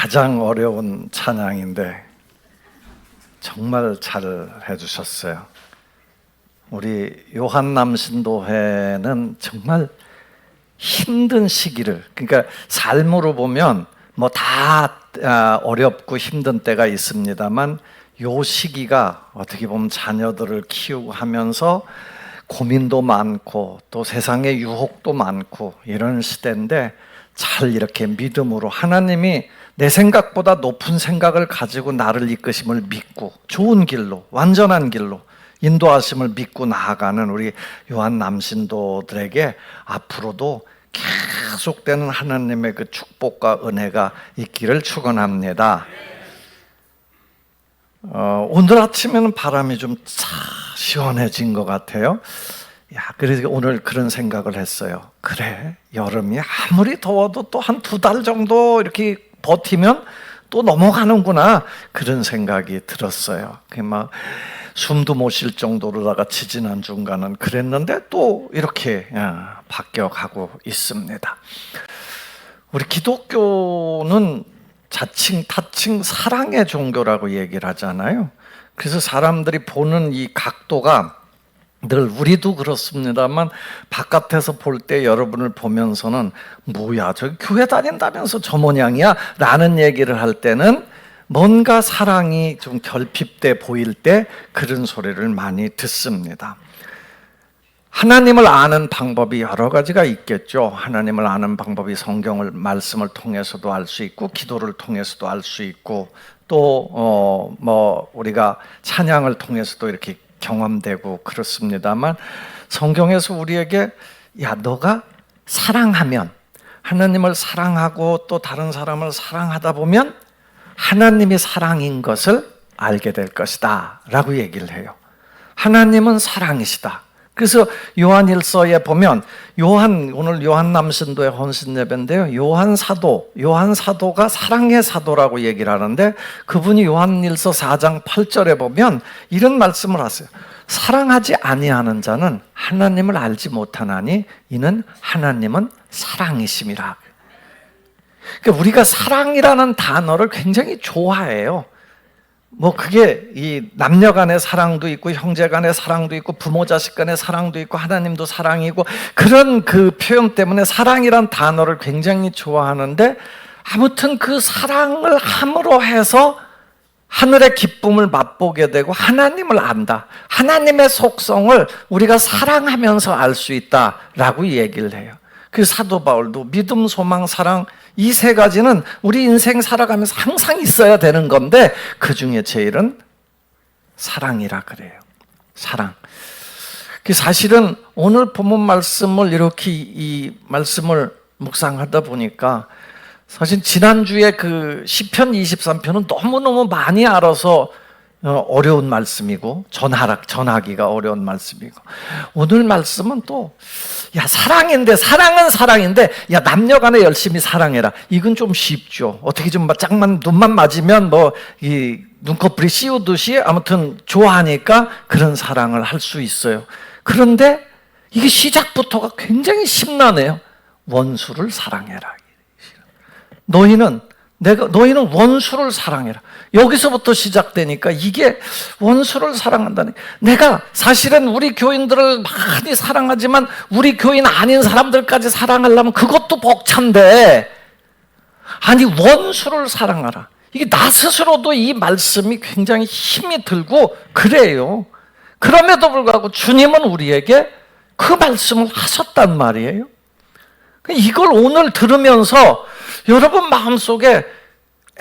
가장 어려운 찬양인데 정말 잘 해주셨어요. 우리 요한남 신도회는 정말 힘든 시기를, 그러니까 삶으로 보면 뭐 다 어렵고 힘든 때가 있습니다만 요 시기가 어떻게 보면 자녀들을 키우고 하면서 고민도 많고 또 세상의 유혹도 많고 이런 시대인데 잘 이렇게 믿음으로 하나님이 내 생각보다 높은 생각을 가지고 나를 이끄심을 믿고 좋은 길로, 완전한 길로 인도하심을 믿고 나아가는 우리 요한 남신도들에게 앞으로도 계속되는 하나님의 그 축복과 은혜가 있기를 축원합니다. 오늘 아침에는 바람이 좀 시원해진 것 같아요. 그래서 오늘 그런 생각을 했어요. 그래, 여름이 아무리 더워도 또 한 2달 정도 이렇게 버티면 또 넘어가는구나, 그런 생각이 들었어요. 막 숨도 못 쉴 정도로다가 지지난 중간은 그랬는데 또 이렇게 바뀌어가고 있습니다. 우리 기독교는 자칭 타칭 사랑의 종교라고 얘기를 하잖아요. 그래서 사람들이 보는 이 각도가 늘, 우리도 그렇습니다만 바깥에서 볼 때 여러분을 보면서는 뭐야, 저 교회 다닌다면서 저 모양이야? 라는 얘기를 할 때는 뭔가 사랑이 좀 결핍돼 보일 때 그런 소리를 많이 듣습니다. 하나님을 아는 방법이 여러 가지가 있겠죠. 하나님을 아는 방법이 성경을, 말씀을 통해서도 알 수 있고 기도를 통해서도 알 수 있고 또 우리가 찬양을 통해서도 이렇게 경험되고 그렇습니다만 성경에서 우리에게 너가 사랑하면, 하나님을 사랑하고 또 다른 사람을 사랑하다 보면 하나님이 사랑인 것을 알게 될 것이다 라고 얘기를 해요. 하나님은 사랑이시다. 그래서 요한일서에 보면 오늘 요한남 신도의 헌신 예배인데요, 요한 사도가 사랑의 사도라고 얘기를 하는데 그분이 요한일서 4장 8절에 보면 이런 말씀을 하세요. 사랑하지 아니하는 자는 하나님을 알지 못하나니 이는 하나님은 사랑이심이라. 그러니까 우리가 사랑이라는 단어를 굉장히 좋아해요. 그게 이 남녀 간의 사랑도 있고 형제 간의 사랑도 있고 부모 자식 간의 사랑도 있고 하나님도 사랑이고 그런 그 표현 때문에 사랑이란 단어를 굉장히 좋아하는데, 아무튼 그 사랑을 함으로 해서 하늘의 기쁨을 맛보게 되고 하나님을 안다, 하나님의 속성을 우리가 사랑하면서 알 수 있다라고 얘기를 해요. 그 사도 바울도 믿음, 소망, 사랑, 이 3가지는 우리 인생 살아가면서 항상 있어야 되는 건데 그 중에 제일은 사랑이라 그래요. 사랑. 사실은 오늘 본문 말씀을 이렇게 이 말씀을 묵상하다 보니까 사실 지난주에 그 시편 23편은 너무너무 많이 알아서 어려운 말씀이고 전하기가 어려운 말씀이고, 오늘 말씀은 또 사랑인데, 사랑은 사랑인데 남녀 간에 열심히 사랑해라, 이건 좀 쉽죠. 어떻게 좀 짝만 눈만 맞으면 이 눈꺼풀이 씌우듯이 아무튼 좋아하니까 그런 사랑을 할 수 있어요. 그런데 이게 시작부터가 굉장히 심란해요. 원수를 사랑해라. 너희는 원수를 사랑해라. 여기서부터 시작되니까 이게 원수를 사랑한다니. 내가 사실은 우리 교인들을 많이 사랑하지만 우리 교인 아닌 사람들까지 사랑하려면 그것도 벅찬데, 아니 원수를 사랑하라. 이게 나 스스로도 이 말씀이 굉장히 힘이 들고 그래요. 그럼에도 불구하고 주님은 우리에게 그 말씀을 하셨단 말이에요. 이걸 오늘 들으면서 여러분 마음속에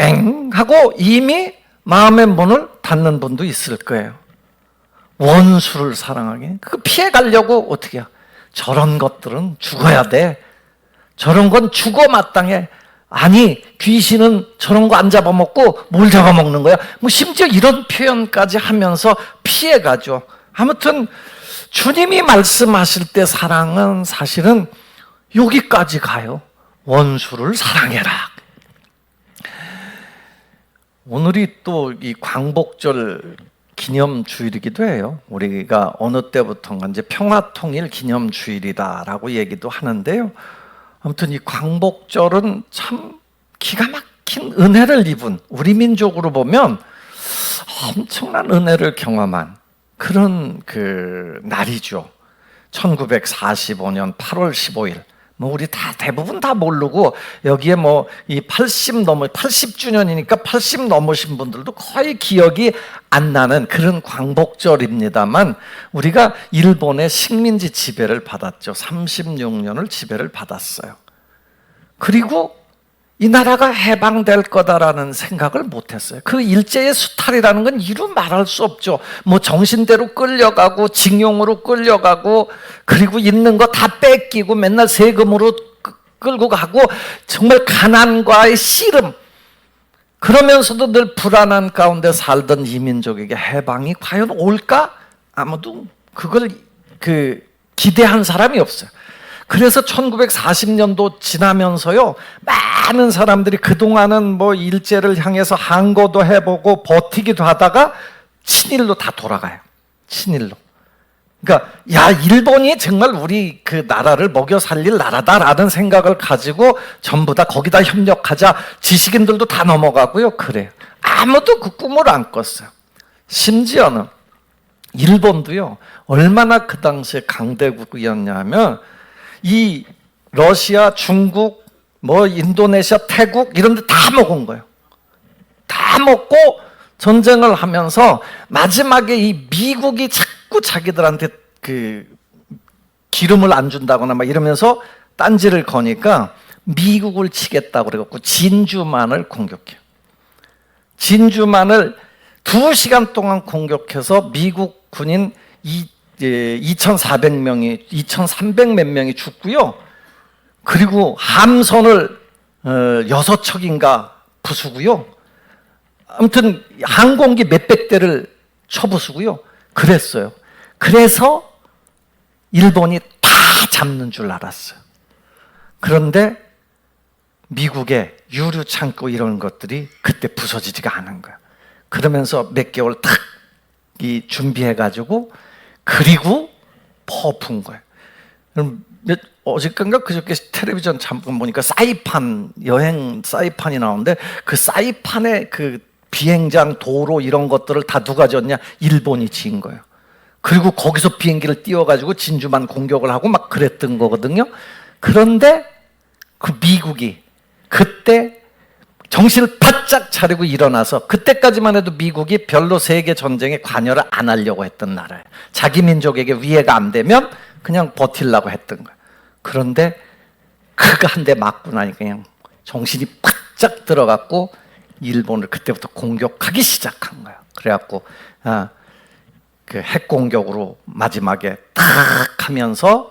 엥 하고 이미 마음의 문을 닫는 분도 있을 거예요. 원수를 사랑하게, 그거 피해가려고 어떻게 해요? 저런 것들은 죽어야 돼, 저런 건 죽어 마땅해, 아니 귀신은 저런 거 안 잡아먹고 뭘 잡아먹는 거야, 심지어 이런 표현까지 하면서 피해가죠. 아무튼 주님이 말씀하실 때 사랑은 사실은 여기까지 가요. 원수를 사랑해라. 오늘이 또 이 광복절 기념주일이기도 해요. 우리가 어느 때부터인가 이제 평화통일 기념주일이다라고 얘기도 하는데요. 아무튼 이 광복절은 참 기가 막힌 은혜를 입은, 우리 민족으로 보면 엄청난 은혜를 경험한 그런 그 날이죠. 1945년 8월 15일. 뭐 우리 다 대부분 다 모르고, 여기에 뭐 이 80주년이니까 80 넘으신 분들도 거의 기억이 안 나는 그런 광복절입니다만, 우리가 일본의 식민지 지배를 받았죠. 36년을 지배를 받았어요. 그리고 이 나라가 해방될 거다라는 생각을 못했어요. 그 일제의 수탈이라는 건 이루 말할 수 없죠. 뭐 정신대로 끌려가고 징용으로 끌려가고, 그리고 있는 거 다 뺏기고 맨날 세금으로 끌고 가고, 정말 가난과의 씨름, 그러면서도 늘 불안한 가운데 살던 이 민족에게 해방이 과연 올까? 아무도 그걸 기대한 사람이 없어요. 그래서 1940년도 지나면서요, 많은 사람들이 그동안은 뭐 일제를 향해서 항거도 해보고 버티기도 하다가 친일로 다 돌아가요. 친일로. 그러니까 야, 일본이 정말 우리 그 나라를 먹여 살릴 나라다라는 생각을 가지고 전부 다 거기다 협력하자, 지식인들도 다 넘어가고요. 그래요. 아무도 그 꿈을 안 꿨어요. 심지어는 일본도요, 얼마나 그 당시에 강대국이었냐면, 이 러시아, 중국, 뭐 인도네시아, 태국 이런 데 다 먹은 거예요. 다 먹고 전쟁을 하면서 마지막에 이 미국이 자꾸 자기들한테 그 기름을 안 준다거나 막 이러면서 딴지를 거니까 미국을 치겠다고 그래갖고 진주만을 공격해요. 진주만을 2시간 동안 공격해서 미국 군인 2,400명이, 2,300 몇 명이 죽고요. 그리고 함선을 6척인가 부수고요. 아무튼 항공기 몇백 대를 쳐부수고요. 그랬어요. 그래서 일본이 다 잡는 줄 알았어요. 그런데 미국의 유류 창고 이런 것들이 그때 부서지지가 않은 거예요. 그러면서 몇 개월 탁 준비해가지고, 그리고 퍼푼 거예요. 어저께인가 그저께 텔레비전 잠깐 보니까 사이판, 여행 사이판이 나오는데, 그 사이판의 그 비행장, 도로 이런 것들을 다 누가 졌냐? 일본이 지은 거예요. 그리고 거기서 비행기를 띄워가지고 진주만 공격을 하고 막 그랬던 거거든요. 그런데 그 미국이 그때 정신을 바짝 차리고 일어나서, 그때까지만 해도 미국이 별로 세계 전쟁에 관여를 안 하려고 했던 나라예요. 자기 민족에게 위해가 안 되면 그냥 버틸라고 했던 거예요. 그런데 그가 한 대 맞고 나니까 그냥 정신이 바짝 들어갔고 일본을 그때부터 공격하기 시작한 거예요. 그래갖고 그 핵공격으로 마지막에 탁 하면서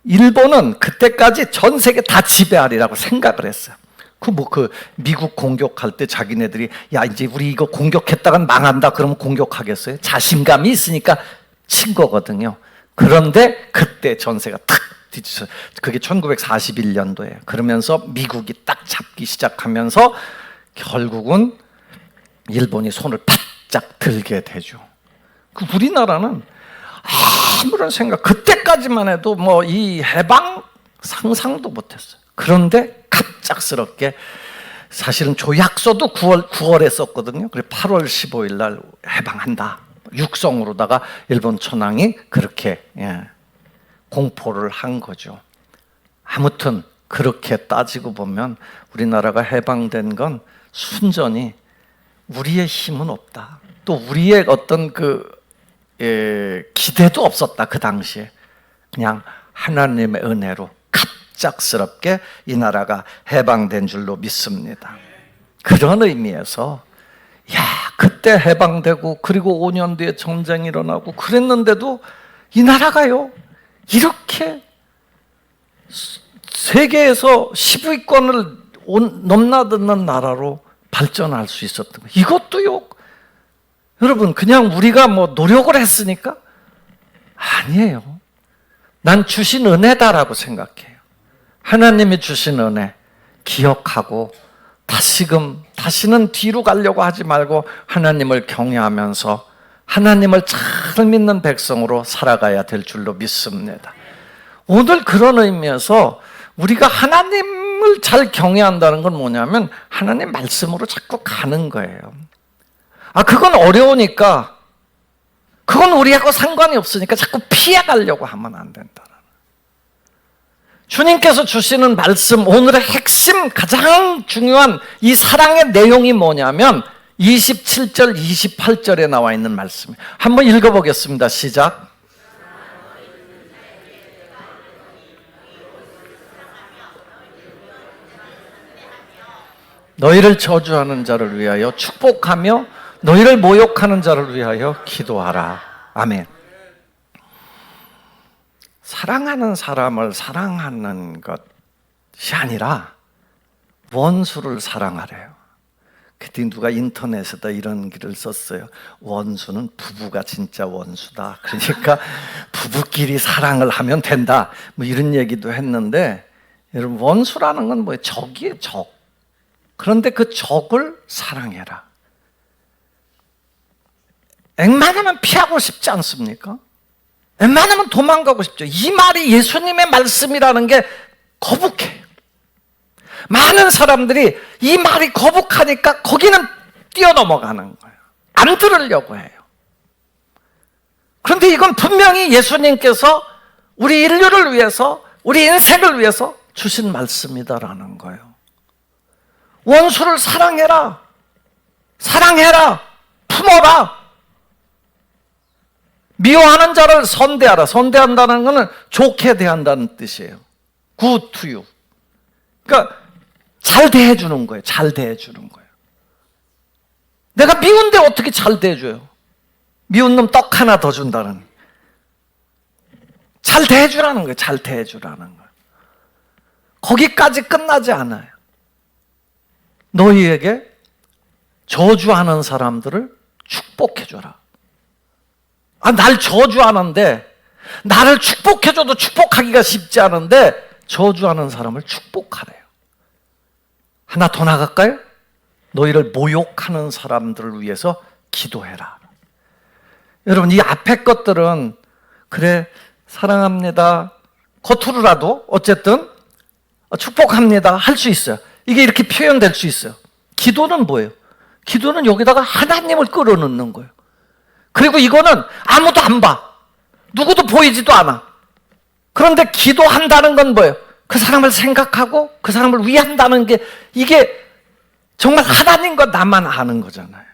일본은 그때까지 전 세계 다 지배하리라고 생각을 했어요. 그 미국 공격할 때 자기네들이 야, 이제 우리 이거 공격했다간 망한다 그러면 공격하겠어요? 자신감이 있으니까 친 거거든요. 그런데 그때 전세가 탁 뒤집어요. 그게 1941년도예요. 그러면서 미국이 딱 잡기 시작하면서 결국은 일본이 손을 바짝 들게 되죠. 우리나라는 아무런 생각, 그때까지만 해도 뭐 이 해방 상상도 못했어요. 그런데 갑작스럽게, 사실은 조약서도 9월에 썼거든요. 그래 8월 15일 날 해방한다. 육성으로다가 일본 천황이 그렇게 공포를 한 거죠. 아무튼 그렇게 따지고 보면 우리나라가 해방된 건 순전히 우리의 힘은 없다. 또 우리의 어떤 기대도 없었다. 그 당시에 그냥 하나님의 은혜로 갑작스럽게 이 나라가 해방된 줄로 믿습니다. 그런 의미에서 그때 해방되고 그리고 5년 뒤에 전쟁이 일어나고 그랬는데도 이 나라가요 이렇게 세계에서 10위권을 넘나드는 나라로 발전할 수 있었던 거예요. 이것도요, 여러분, 그냥 우리가 뭐 노력을 했으니까? 아니에요. 난 주신 은혜다라고 생각해요. 하나님이 주신 은혜 기억하고 다시는 뒤로 가려고 하지 말고 하나님을 경외하면서 하나님을 잘 믿는 백성으로 살아가야 될 줄로 믿습니다. 오늘 그런 의미에서 우리가 하나님 하나님을 잘 경외한다는 건 뭐냐면 하나님 말씀으로 자꾸 가는 거예요. 그건 어려우니까, 그건 우리하고 상관이 없으니까 자꾸 피해가려고 하면 안 된다. 주님께서 주시는 말씀, 오늘의 핵심, 가장 중요한 이 사랑의 내용이 뭐냐면 27절, 28절에 나와 있는 말씀이에요. 한번 읽어보겠습니다. 시작. 너희를 저주하는 자를 위하여 축복하며 너희를 모욕하는 자를 위하여 기도하라. 아멘. 사랑하는 사람을 사랑하는 것이 아니라 원수를 사랑하래요. 그때 누가 인터넷에다 이런 글을 썼어요. 원수는 부부가 진짜 원수다. 그러니까 부부끼리 사랑을 하면 된다. 뭐 이런 얘기도 했는데, 여러분, 원수라는 건 뭐예요? 적이에요, 적. 그런데 그 적을 사랑해라. 웬만하면 피하고 싶지 않습니까? 웬만하면 도망가고 싶죠. 이 말이 예수님의 말씀이라는 게 거북해요. 많은 사람들이 이 말이 거북하니까 거기는 뛰어넘어가는 거예요. 안 들으려고 해요. 그런데 이건 분명히 예수님께서 우리 인류를 위해서, 우리 인생을 위해서 주신 말씀이다라는 거예요. 원수를 사랑해라. 사랑해라. 품어라. 미워하는 자를 선대하라. 선대한다는 것은 좋게 대한다는 뜻이에요. Good to you. 그러니까 잘 대해주는 거예요. 잘 대해주는 거예요. 내가 미운데 어떻게 잘 대해줘요? 미운 놈 떡 하나 더 준다는. 잘 대해주라는 거예요. 잘 대해주라는 거예요. 거기까지 끝나지 않아요. 너희에게 저주하는 사람들을 축복해줘라. 날 저주하는데, 나를 축복해줘도 축복하기가 쉽지 않은데 저주하는 사람을 축복하래요. 하나 더 나갈까요? 너희를 모욕하는 사람들을 위해서 기도해라. 여러분, 이 앞에 것들은 그래 사랑합니다, 겉으로라도 어쨌든 축복합니다 할 수 있어요. 이게 이렇게 표현될 수 있어요. 기도는 뭐예요? 기도는 여기다가 하나님을 끌어넣는 거예요. 그리고 이거는 아무도 안 봐. 누구도 보이지도 않아. 그런데 기도한다는 건 뭐예요? 그 사람을 생각하고 그 사람을 위한다는 게, 이게 정말 하나님과 나만 아는 거잖아요.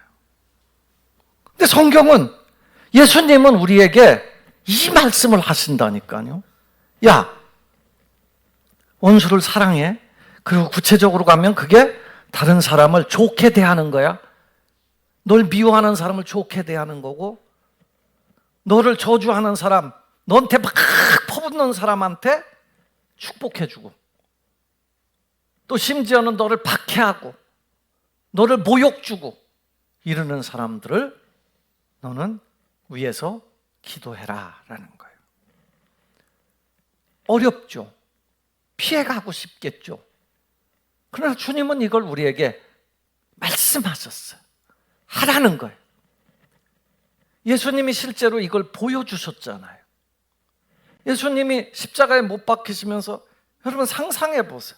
근데 성경은, 예수님은 우리에게 이 말씀을 하신다니까요. 야, 원수를 사랑해. 그리고 구체적으로 가면 그게 다른 사람을 좋게 대하는 거야. 널 미워하는 사람을 좋게 대하는 거고, 너를 저주하는 사람, 너한테 막 퍼붓는 사람한테 축복해주고, 또 심지어는 너를 박해하고 너를 모욕주고 이러는 사람들을 너는 위해서 기도해라 라는 거예요. 어렵죠. 피해가고 싶겠죠. 그러나 주님은 이걸 우리에게 말씀하셨어요. 하라는 거예요. 예수님이 실제로 이걸 보여주셨잖아요. 예수님이 십자가에 못 박히시면서, 여러분 상상해 보세요.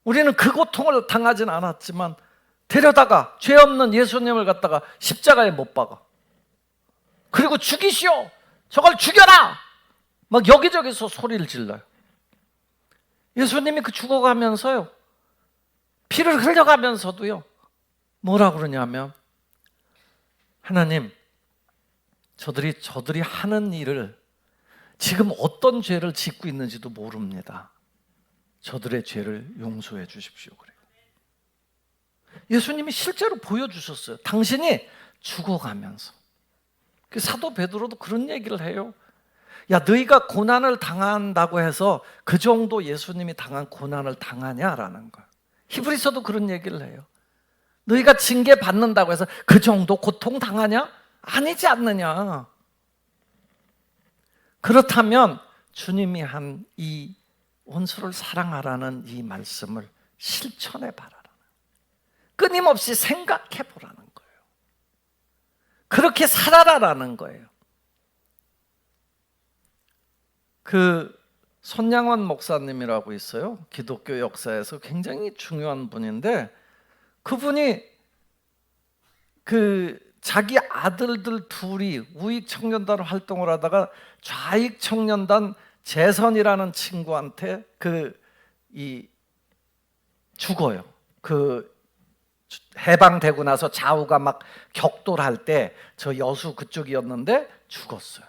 우리는 그 고통을 당하진 않았지만 데려다가 죄 없는 예수님을 갖다가 십자가에 못 박아. 그리고 죽이시오, 저걸 죽여라, 막 여기저기서 소리를 질러요. 예수님이 그 죽어가면서요, 피를 흘려가면서도요, 뭐라 그러냐면, 하나님, 저들이 하는 일을, 지금 어떤 죄를 짓고 있는지도 모릅니다. 저들의 죄를 용서해 주십시오. 그래요. 예수님이 실제로 보여주셨어요. 당신이 죽어가면서. 그 사도 베드로도 그런 얘기를 해요. 야, 너희가 고난을 당한다고 해서 그 정도 예수님이 당한 고난을 당하냐라는 거야. 히브리서도 그런 얘기를 해요. 너희가 징계 받는다고 해서 그 정도 고통 당하냐? 아니지 않느냐. 그렇다면 주님이 한 이 원수를 사랑하라는 이 말씀을 실천해 봐라. 끊임없이 생각해 보라는 거예요. 그렇게 살아라라는 거예요. 손양원 목사님이라고 있어요. 기독교 역사에서 굉장히 중요한 분인데, 그분이 자기 아들들 둘이 우익청년단 활동을 하다가 좌익청년단 재선이라는 친구한테 죽어요. 해방되고 나서 좌우가 막 격돌할 때 저 여수 그쪽이었는데 죽었어요.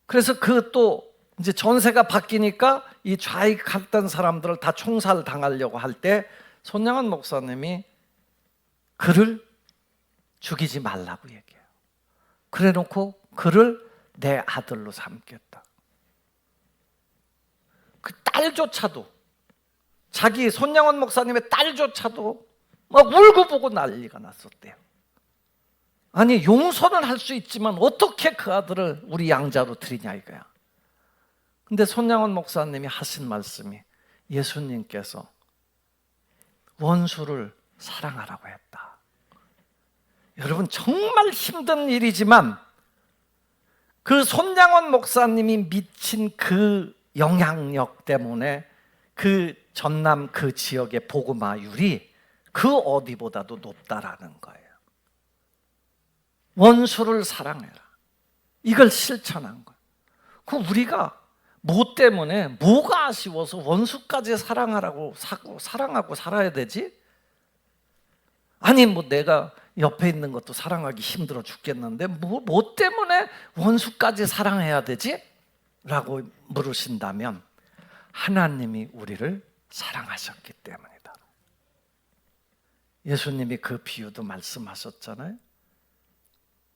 그래서 또 이제 전세가 바뀌니까 이 좌익했던 사람들을 다 총살 당하려고 할 때 손양원 목사님이 그를 죽이지 말라고 얘기해요. 그래 놓고 그를 내 아들로 삼겠다. 그 딸조차도, 자기 손양원 목사님의 딸조차도 막 울고 보고 난리가 났었대요. 아니, 용서는 할 수 있지만 어떻게 그 아들을 우리 양자로 드리냐 이거야. 근데 손양원 목사님이 하신 말씀이, 예수님께서 원수를 사랑하라고 했다. 여러분, 정말 힘든 일이지만 그 손양원 목사님이 미친 그 영향력 때문에 그 전남 그 지역의 복음화율이 그 어디보다도 높다라는 거예요. 원수를 사랑해라, 이걸 실천한 거예요. 그 우리가 뭐 때문에, 뭐가 아쉬워서 원수까지 사랑하고 살아야 되지? 아니, 뭐 내가 옆에 있는 것도 사랑하기 힘들어 죽겠는데 뭐 때문에 원수까지 사랑해야 되지? 라고 물으신다면, 하나님이 우리를 사랑하셨기 때문이다. 예수님이 그 비유도 말씀하셨잖아요.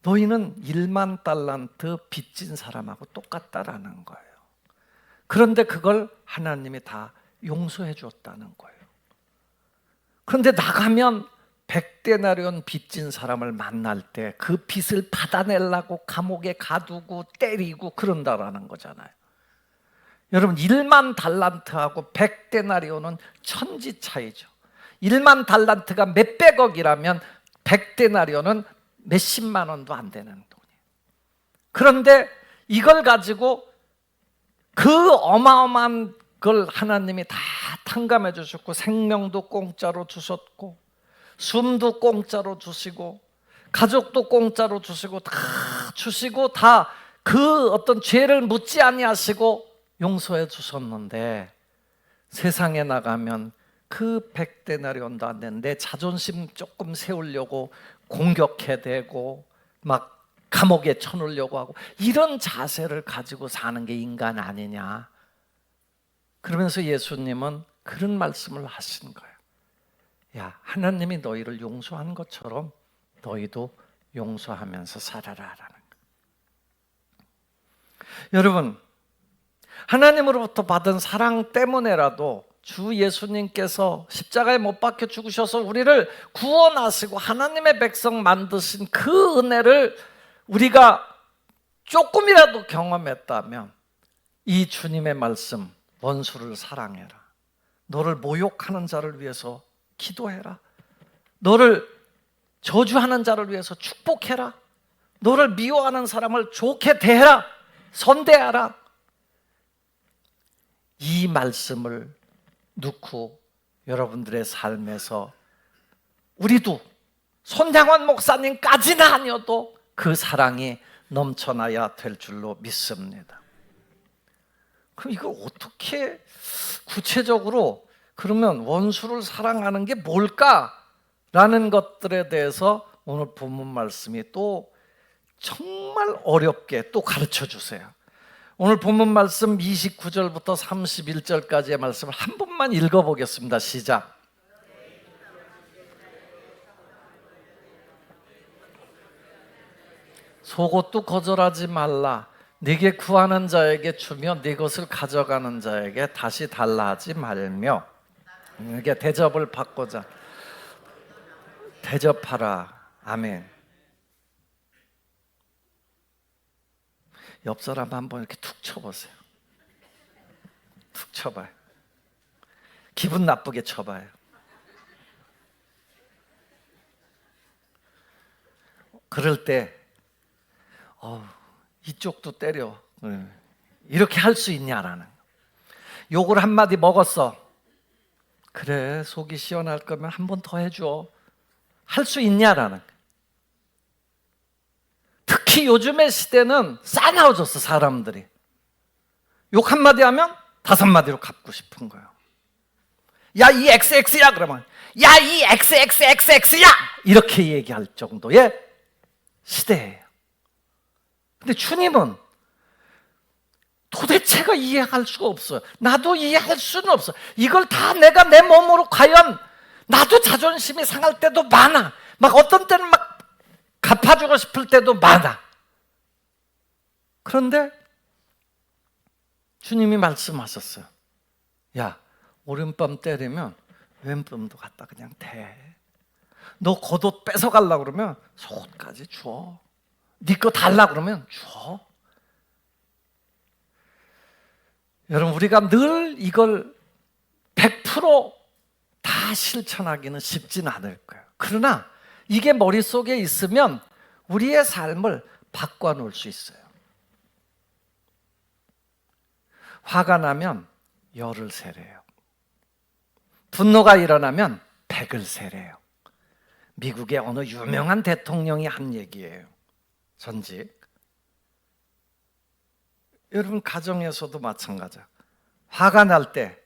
너희는 1만 달란트 빚진 사람하고 똑같다라는 거예요. 그런데 그걸 하나님이 다 용서해 줬다는 거예요. 그런데 나가면 100데나리온 빚진 사람을 만날 때 그 빚을 받아내려고 감옥에 가두고 때리고 그런다라는 거잖아요. 여러분, 1만 달란트하고 100데나리온은 천지 차이죠. 1만 달란트가 몇백억이라면 100데나리온은 몇십만 원도 안 되는 돈이에요. 그런데 이걸 가지고 그 어마어마한 걸 하나님이 다 탕감해 주셨고, 생명도 공짜로 주셨고, 숨도 공짜로 주시고, 가족도 공짜로 주시고, 다 주시고, 다 그 어떤 죄를 묻지 아니하시고 용서해 주셨는데, 세상에 나가면 그 100데나리온도 안 되는데 자존심 조금 세우려고 공격해대고 막 감옥에 쳐놓으려고 하고, 이런 자세를 가지고 사는 게 인간 아니냐. 그러면서 예수님은 그런 말씀을 하신 거예요. 야, 하나님이 너희를 용서한 것처럼 너희도 용서하면서 살아라라는 거예요. 여러분, 하나님으로부터 받은 사랑 때문에라도 주 예수님께서 십자가에 못 박혀 죽으셔서 우리를 구원하시고 하나님의 백성 만드신 그 은혜를 우리가 조금이라도 경험했다면, 이 주님의 말씀, 원수를 사랑해라, 너를 모욕하는 자를 위해서 기도해라, 너를 저주하는 자를 위해서 축복해라, 너를 미워하는 사람을 좋게 대해라, 선대하라, 이 말씀을 넣고 여러분들의 삶에서 우리도 손양원 목사님까지는 아니어도 그 사랑이 넘쳐나야 될 줄로 믿습니다. 그럼 이걸 어떻게 구체적으로, 그러면 원수를 사랑하는 게 뭘까라는 것들에 대해서 오늘 본문 말씀이 또 정말 어렵게 또 가르쳐 주세요. 오늘 본문 말씀 29절부터 31절까지의 말씀을 한 번만 읽어보겠습니다. 시작. 속옷도 거절하지 말라. 네게 구하는 자에게 주며 네 것을 가져가는 자에게 다시 달라 하지 말며. 이게 대접을 받고자 대접하라. 아멘. 옆 사람 한번 이렇게 툭 쳐보세요. 툭 쳐봐요. 기분 나쁘게 쳐봐요. 그럴 때 이쪽도 때려. 이렇게 할 수 있냐라는. 욕을 한마디 먹었어. 그래, 속이 시원할 거면 한 번 더 해줘. 할 수 있냐라는. 특히 요즘의 시대는 싸나워졌어, 사람들이. 욕 한마디 하면 5마디로 갚고 싶은 거예요. 야, 이 XX야 그러면 야, 이 XXXX야 이렇게 얘기할 정도의 시대예요. 근데 주님은 도대체가 이해할 수가 없어요. 나도 이해할 수는 없어. 이걸 다 내가 내 몸으로 과연, 나도 자존심이 상할 때도 많아. 막 어떤 때는 막 갚아주고 싶을 때도 많아. 그런데 주님이 말씀하셨어요. 야, 오른밤 때리면 왼밤도 갖다 그냥 대. 너 겉옷 뺏어가려고 그러면 속옷까지 줘. 네 거 달라 그러면 줘. 여러분, 우리가 늘 이걸 100%다 실천하기는 쉽진 않을 거예요. 그러나 이게 머릿속에 있으면 우리의 삶을 바꿔놓을 수 있어요. 화가 나면 열을 세래요. 분노가 일어나면 백을 세래요. 미국의 어느 유명한 대통령이 한 얘기예요. 전직. 여러분, 가정에서도 마찬가지야. 화가 날 때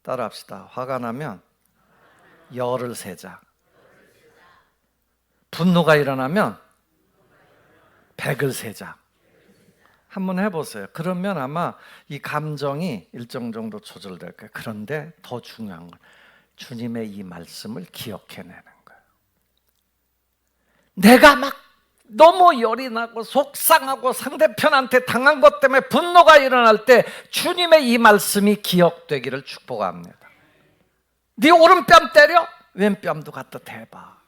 따라합시다. 화가 나면 열을 세자. 분노가 일어나면 백을 세자. 한번 해보세요. 그러면 아마 이 감정이 일정 정도 조절될 거예요. 그런데 더 중요한 건 주님의 이 말씀을 기억해내는 거예요. 내가 막 너무 열이 나고 속상하고 상대편한테 당한 것 때문에 분노가 일어날 때 주님의 이 말씀이 기억되기를 축복합니다. 네 오른뺨 때려? 왼뺨도 갖다 대봐.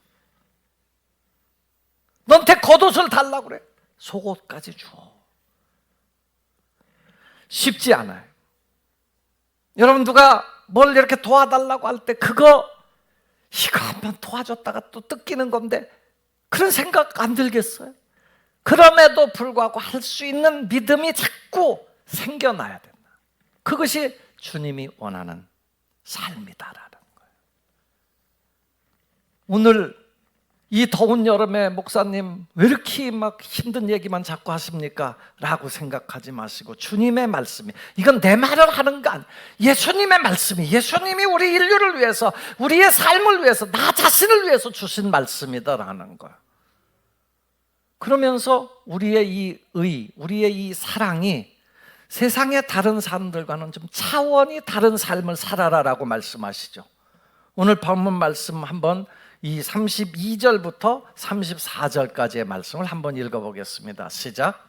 너한테 겉옷을 달라고 그래? 속옷까지 줘. 쉽지 않아요. 여러분, 누가 뭘 이렇게 도와달라고 할 때 이거 한번 도와줬다가 또 뜯기는 건데 그런 생각 안 들겠어요? 그럼에도 불구하고 할 수 있는 믿음이 자꾸 생겨나야 된다. 그것이 주님이 원하는 삶이다라는 거예요. 오늘 이 더운 여름에 목사님 왜 이렇게 막 힘든 얘기만 자꾸 하십니까? 라고 생각하지 마시고 주님의 말씀이, 이건 내 말을 하는 거 아니에요. 예수님의 말씀이, 예수님이 우리 인류를 위해서, 우리의 삶을 위해서, 나 자신을 위해서 주신 말씀이다라는 거예요. 그러면서 우리의 이 우리의 이 사랑이 세상의 다른 사람들과는 좀 차원이 다른 삶을 살아라라고 말씀하시죠. 오늘 본문 말씀 한번 이 32절부터 34절까지의 말씀을 한번 읽어보겠습니다. 시작.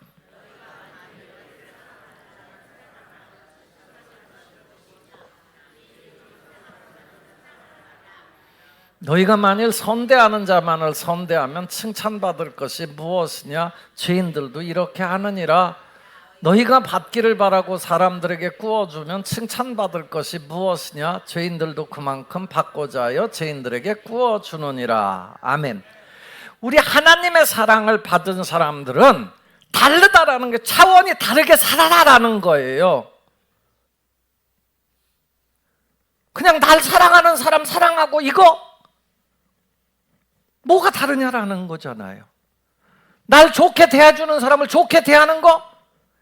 너희가 만일 선대하는 자만을 선대하면 칭찬받을 것이 무엇이냐? 죄인들도 이렇게 하느니라. 너희가 받기를 바라고 사람들에게 구워주면 칭찬받을 것이 무엇이냐? 죄인들도 그만큼 받고자 하여 죄인들에게 구워주느니라. 아멘. 우리 하나님의 사랑을 받은 사람들은 다르다라는 게, 차원이 다르게 살아라라는 거예요. 그냥 날 사랑하는 사람 사랑하고 이거 뭐가 다르냐라는 거잖아요. 날 좋게 대해주는 사람을 좋게 대하는 거,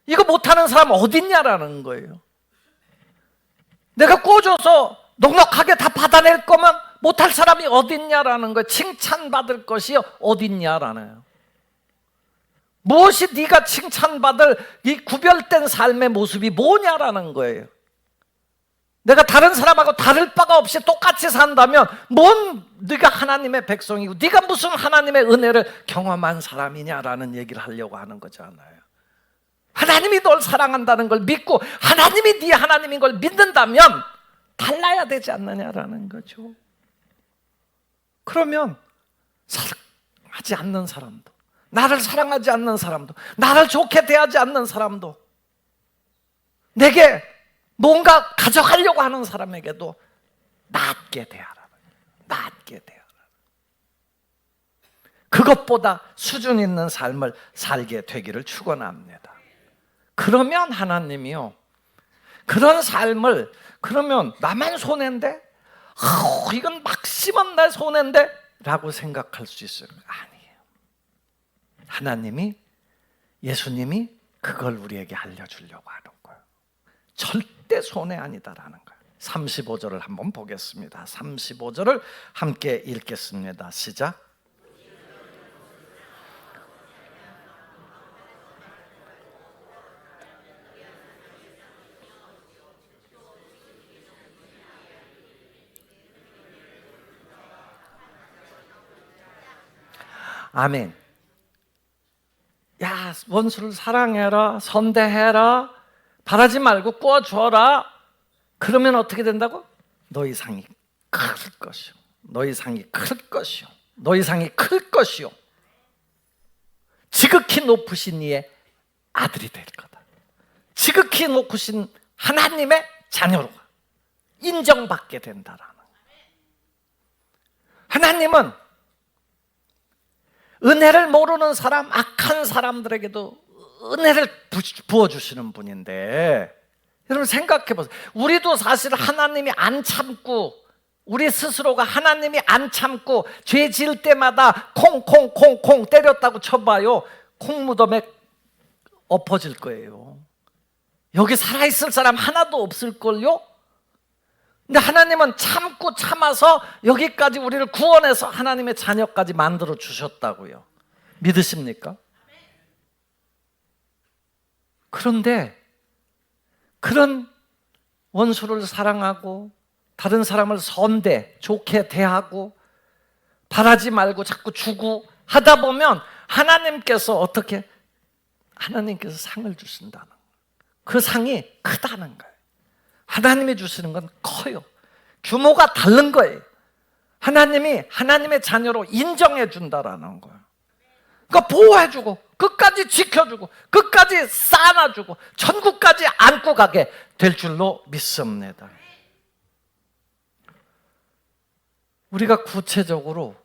이거 못하는 사람 어딨냐라는 거예요. 내가 구워줘서 넉넉하게 다 받아낼 거면 못할 사람이 어딨냐라는 거예요. 칭찬받을 것이 어딨냐라는 거예요. 무엇이 네가 칭찬받을 이 구별된 삶의 모습이 뭐냐라는 거예요. 내가 다른 사람하고 다를 바가 없이 똑같이 산다면 네가 하나님의 백성이고 네가 무슨 하나님의 은혜를 경험한 사람이냐라는 얘기를 하려고 하는 거잖아요. 하나님이 널 사랑한다는 걸 믿고 하나님이 네 하나님인 걸 믿는다면 달라야 되지 않느냐라는 거죠. 그러면 사랑하지 않는 사람도, 나를 사랑하지 않는 사람도, 나를 좋게 대하지 않는 사람도, 내게 뭔가 가져가려고 하는 사람에게도 낮게 대하라. 낮게 대하라. 그것보다 수준 있는 삶을 살게 되기를 축원합니다. 그러면 하나님이요, 그런 삶을, 그러면 나만 손해인데? 이건 막심한 내 손해인데? 라고 생각할 수 있어요. 아니에요. 하나님이, 예수님이 그걸 우리에게 알려주려고 하는 거예요. 절대 손해 아니다라는 거예요. 35절을 한번 보겠습니다. 35절을 함께 읽겠습니다. 시작. 아멘. 야, 원수를 사랑해라, 선대해라, 바라지 말고 꾸어주어라. 그러면 어떻게 된다고? 너희 상이 클 것이요, 너희 상이 클 것이요, 너희 상이 클 것이요, 지극히 높으신 이의 아들이 될 거다. 지극히 높으신 하나님의 자녀로 인정받게 된다라는. 하나님은 은혜를 모르는 사람, 악한 사람들에게도 은혜를 부어주시는 분인데, 여러분 생각해 보세요. 우리도 사실 하나님이 안 참고, 우리 스스로가 하나님이 안 참고 죄 지을 때마다 콩콩콩콩 때렸다고 쳐봐요. 콩무덤에 엎어질 거예요. 여기 살아있을 사람 하나도 없을걸요? 근데 하나님은 참고 참아서 여기까지 우리를 구원해서 하나님의 자녀까지 만들어 주셨다고요. 믿으십니까? 그런데 그런 원수를 사랑하고 다른 사람을 선대, 좋게 대하고 바라지 말고 자꾸 주고 하다 보면 하나님께서 어떻게? 하나님께서 상을 주신다는 거예요. 그 상이 크다는 거예요. 하나님이 주시는 건 커요. 규모가 다른 거예요. 하나님이 하나님의 자녀로 인정해 준다라는 거예요. 그러니까 보호해주고 끝까지 지켜주고 끝까지 쌓아주고 천국까지 안고 가게 될 줄로 믿습니다. 우리가 구체적으로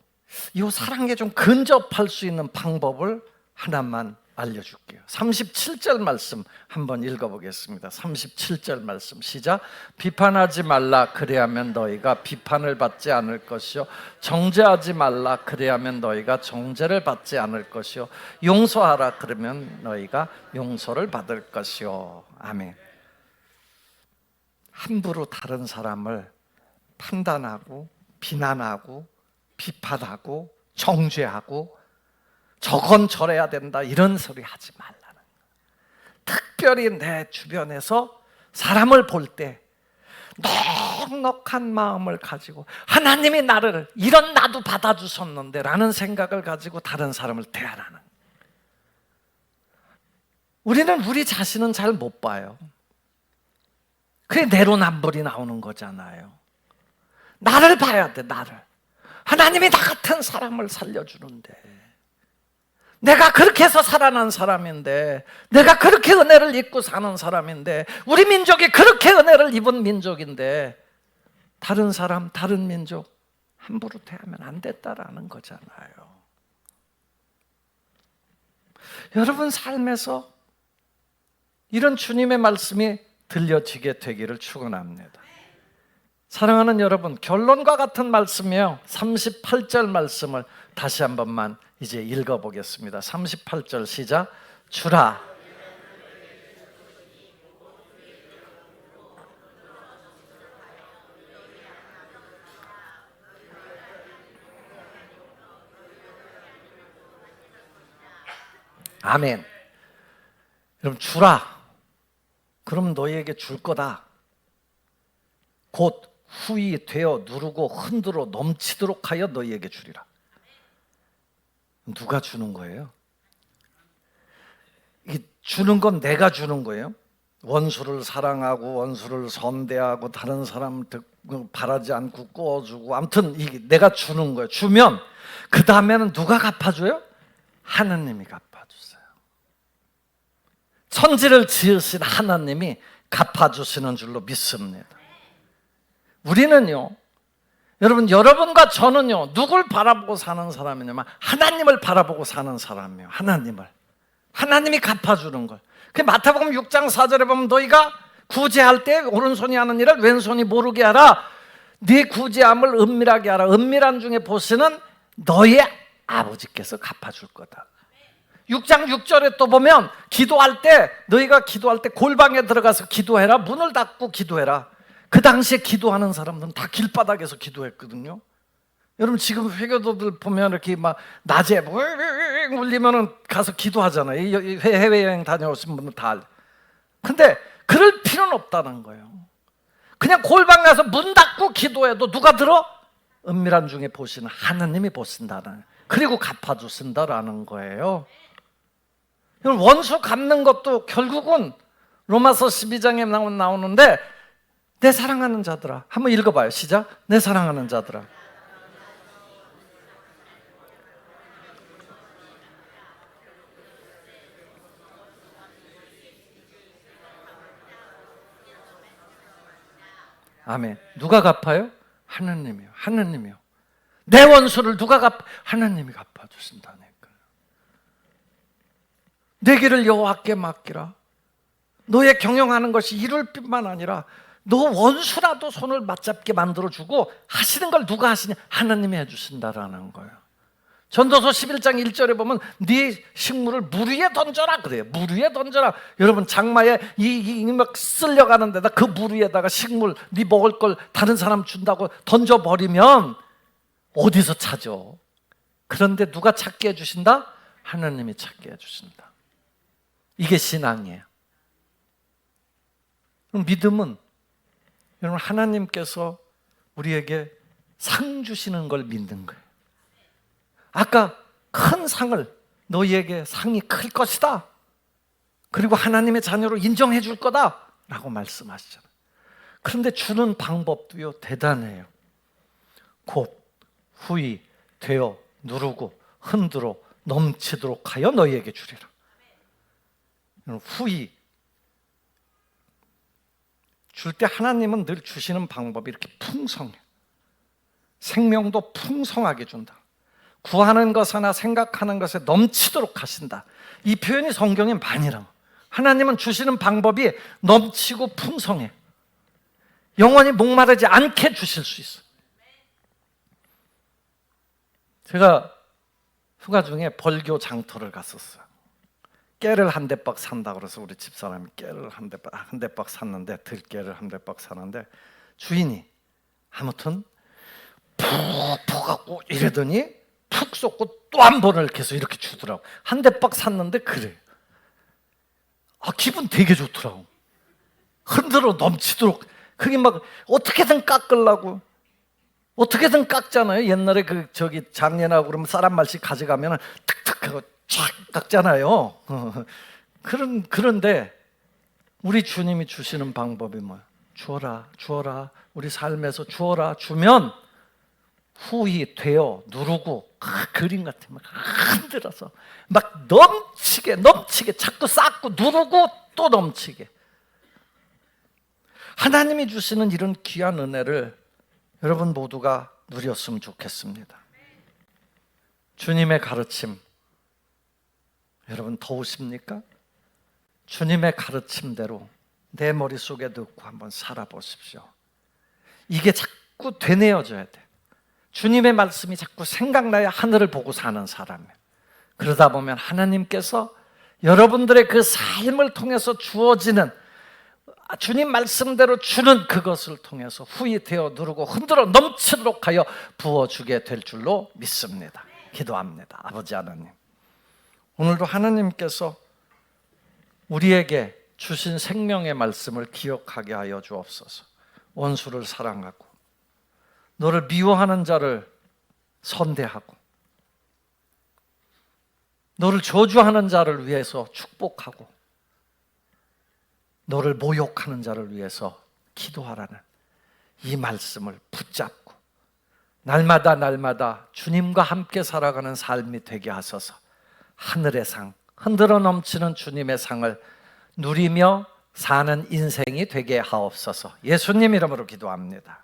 이 사랑에 좀 근접할 수 있는 방법을 하나만 알려줄게요. 37절 말씀 한번 읽어보겠습니다. 37절 말씀 시작. 비판하지 말라, 그래야면 너희가 비판을 받지 않을 것이요, 정죄하지 말라, 그래야면 너희가 정죄를 받지 않을 것이요, 용서하라, 그러면 너희가 용서를 받을 것이요. 아멘. 함부로 다른 사람을 판단하고 비난하고 비판하고 정죄하고 저건 저래야 된다 이런 소리 하지 말라는 거예요. 특별히 내 주변에서 사람을 볼 때 넉넉한 마음을 가지고 하나님이 나를 이런 나도 받아주셨는데 라는 생각을 가지고 다른 사람을 대하라는 거예요. 우리는 우리 자신은 잘 못 봐요. 그게 내로남불이 나오는 거잖아요. 나를 봐야 돼. 나를. 하나님이 나 같은 사람을 살려주는데, 내가 그렇게 해서 살아난 사람인데, 내가 그렇게 은혜를 입고 사는 사람인데, 우리 민족이 그렇게 은혜를 입은 민족인데 다른 사람, 다른 민족 함부로 대하면 안 됐다라는 거잖아요. 여러분 삶에서 이런 주님의 말씀이 들려지게 되기를 축원합니다. 사랑하는 여러분, 결론과 같은 말씀이에요. 38절 말씀을 다시 한 번만 이제 읽어보겠습니다. 38절 시작. 주라. 아멘. 여러분, 주라. 그럼 너희에게 줄 거다. 곧 후이 되어 누르고 흔들어 넘치도록 하여 너희에게 주리라. 누가 주는 거예요? 이 주는 건 내가 주는 거예요? 원수를 사랑하고 원수를 선대하고 다른 사람 바라지 않고 꾸어주고, 아무튼 이게 내가 주는 거예요. 주면 그 다음에는 누가 갚아줘요? 하나님이 갚아주세요. 천지를 지으신 하나님이 갚아주시는 줄로 믿습니다. 우리는요, 여러분과 저는요, 누굴 바라보고 사는 사람이냐면 하나님을 바라보고 사는 사람이에요. 하나님이 갚아주는 걸. 그 마태복음 6장 4절에 보면 너희가 구제할 때 오른손이 하는 일을 왼손이 모르게 하라. 네 구제함을 은밀하게 하라. 은밀한 중에 보시는 너희 아버지께서 갚아줄 거다. 6장 6절에 또 보면 기도할 때 너희가 기도할 때 골방에 들어가서 기도해라. 문을 닫고 기도해라. 그 당시에 기도하는 사람들은 다 길바닥에서 기도했거든요. 여러분 지금 회교도들 보면 이렇게 막 낮에 울리면은 가서 기도하잖아요. 해외여행 다녀오신 분들 다. 근데 그럴 필요는 없다는 거예요. 그냥 골방 가서 문 닫고 기도해도 누가 들어? 은밀한 중에 보시는 하나님이 보신다는, 그리고 갚아주신다라는 거예요. 원수 갚는 것도 결국은 로마서 12장에 나오는데 내 사랑하는 자들아, 한번 읽어봐요. 시작. 내 사랑하는 자들아. 아멘. 누가 갚아요? 하나님이요. 하나님이요. 내 원수를 누가 갚아? 하나님이 갚아주신다니까. 내 길을 여호와께 맡기라. 너의 경영하는 것이 이룰 뿐만 아니라 너 원수라도 손을 맞잡게 만들어주고 하시는 걸 누가 하시냐? 하나님이 해주신다라는 거예요. 전도서 11장 1절에 보면 네 식물을 물 위에 던져라 그래요. 물 위에 던져라. 여러분 장마에 막 쓸려가는 데다 그 물 위에다가 식물 네 먹을 걸 다른 사람 준다고 던져버리면 어디서 찾아? 그런데 누가 찾게 해주신다? 하나님이 찾게 해주신다. 이게 신앙이에요. 그럼 믿음은 여러분 하나님께서 우리에게 상 주시는 걸 믿는 거예요. 아까 큰 상을, 너희에게 상이 클 것이다, 그리고 하나님의 자녀로 인정해 줄 거다 라고 말씀하시잖아요. 그런데 주는 방법도요 대단해요. 곧 후히 되어 누르고 흔들어 넘치도록 하여 너희에게 주리라. 후히 줄 때 하나님은 늘 주시는 방법이 이렇게 풍성해. 생명도 풍성하게 준다. 구하는 것 하나 생각하는 것에 넘치도록 하신다. 이 표현이 성경에 많이 나와요. 하나님은 주시는 방법이 넘치고 풍성해. 영원히 목마르지 않게 주실 수 있어요. 제가 휴가 중에 벌교 장터를 갔었어요. 깨를 한 대박 산다 그래서 우리 집사람이 깨를 한 대박 샀는데, 들깨를 한 대박 사는데 주인이 아무튼 푹 갖고 이러더니 푹 쏟고 또 한 번을 계속 이렇게 주더라고. 한 대박 샀는데 그래. 기분 되게 좋더라고. 흔들어 넘치도록. 그게 막 어떻게든 깎으려고. 어떻게든 깎잖아요. 옛날에 장례나 그러면 쌀 한 말씩 가져가면 탁탁 하고 쫙 깎잖아요. 그런데 우리 주님이 주시는 방법이 뭐야? 주어라. 우리 삶에서 주어라. 주면 후히 되어 누르고 그림 같아 막 흔들어서 막 넘치게 자꾸 쌓고 누르고 또 넘치게. 하나님이 주시는 이런 귀한 은혜를 여러분 모두가 누렸으면 좋겠습니다. 주님의 가르침 여러분 더우십니까? 주님의 가르침대로 내 머릿속에 넣고 한번 살아보십시오. 이게 자꾸 되뇌어져야 돼. 주님의 말씀이 자꾸 생각나야 하늘을 보고 사는 사람이에요. 그러다 보면 하나님께서 여러분들의 그 삶을 통해서 주어지는, 주님 말씀대로 주는 그것을 통해서 후히 되어 누르고 흔들어 넘치도록 하여 부어주게 될 줄로 믿습니다. 기도합니다. 아버지 하나님, 오늘도 하나님께서 우리에게 주신 생명의 말씀을 기억하게 하여 주옵소서. 원수를 사랑하고 너를 미워하는 자를 선대하고 너를 저주하는 자를 위해서 축복하고 너를 모욕하는 자를 위해서 기도하라는 이 말씀을 붙잡고 날마다 주님과 함께 살아가는 삶이 되게 하소서. 하늘의 상, 흔들어 넘치는 주님의 상을 누리며 사는 인생이 되게 하옵소서. 예수님 이름으로 기도합니다.